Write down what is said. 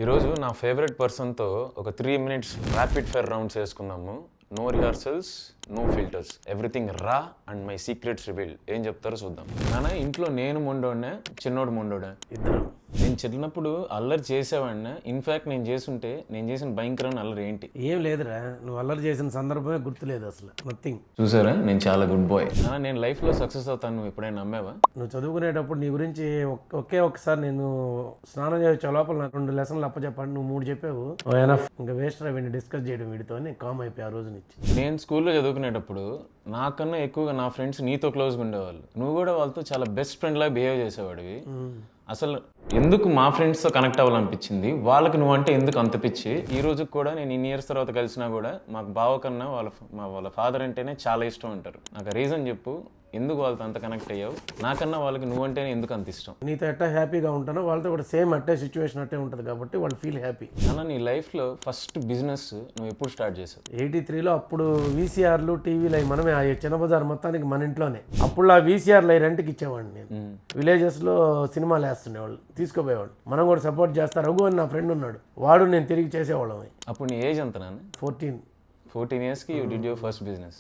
ఈరోజు నా ఫేవరెట్ పర్సన్తో ఒక 3 minutes ర్యాపిడ్ ఫైర్ రౌండ్స్ వేసుకున్నాము. No rehearsals, no filters, everything raw and my secrets revealed. ఏం చెప్తారో చూద్దాం. నాన్న ఇంట్లో నేను మొండోడినా, చిన్నోడు మొండోడా? ఇద్దరు. నేను చిన్నప్పుడు అల్లరి చేసేవాడినా. ఇన్ఫాక్ట్ నేను చేసిన భయంకరమైన అల్లరి ఏంటి? ఏం లేదురా, నువ్వు అల్లరి చేసిన సందర్భమే గుర్తులేదు అసలు. నథింగ్. చూసారా, నేను చాలా గుడ్ బాయ్. నేను లైఫ్లో సక్సెస్ అవుతాను, నువ్వు ఎప్పుడైనా నమ్మావా? నువ్వు చదువుకునేటప్పుడు నీ గురించి ఒక్కసారి నేను స్నానం చేసే లోపల నాకు 2 లెసన్లు అప్పచెప్పండి, నువ్వు 3 చెప్పావు. ఇంకా వేస్ట్ రా వీడిని డిస్కస్ చేయడం, వీడితో కామ్ అయిపోయి ఆ రోజు నుంచి. నేను స్కూల్లో చదువుకునేటప్పుడు నాకన్నా ఎక్కువగా నా ఫ్రెండ్స్ నీతో క్లోజ్గా ఉండేవాళ్ళు. నువ్వు కూడా వాళ్ళతో చాలా బెస్ట్ ఫ్రెండ్ లాగా బిహేవ్ చేసేవాడివి. అసలు ఎందుకు మా ఫ్రెండ్స్తో కనెక్ట్ అవ్వాలనిపించింది? వాళ్ళకి నువ్వంటే ఎందుకు అంత పిచ్చి? ఈ రోజు కూడా నేను ఇన్ని ఇయర్స్ తర్వాత కలిసినా కూడా మాకు బావ కన్నా వాళ్ళ ఫాదర్ అంటేనే చాలా ఇష్టం అంటారు. నాకు రీజన్ చెప్పు, ఎందుకు వాళ్ళతో అంత కనెక్ట్ అయ్యావు? నాకన్నా వాళ్ళకి నువ్వంటేనే ఎందుకు అంత ఇష్టం? నీతో ఎట్టా హ్యాపీగా ఉంటానో వాళ్ళతో కూడా సేమ్ అట్టే సిచ్యువేషన్ అట్టే ఉంటుంది కాబట్టి వాళ్ళు ఫీల్ హ్యాపీ. అన్న, నీ లైఫ్లో ఫస్ట్ బిజినెస్ నువ్వు ఎప్పుడు స్టార్ట్ చేసావు? 83లో. అప్పుడు వీసీఆర్లు, టీవీలు అవి మనమే. ఆ చిన్న బజార్ మొత్తానికి మన ఇంట్లోనే. అప్పుడు ఆ వీసీఆర్లు అవి రెంట్కి ఇచ్చేవాడిని నేను. విలేజెస్లో సినిమాలు వేస్తుండేవాళ్ళు, తీసుకుపోయేవాడు. మనం కూడా సపోర్ట్ చేస్తారు. రఘు అని నా ఫ్రెండ్ ఉన్నాడు, వాడు నేను తిరిగి చేసేవాళ్ళం. అప్పుడు నీ ఏజ్ ఎంత నాన్న? 14 14 yearsకి you did your first business.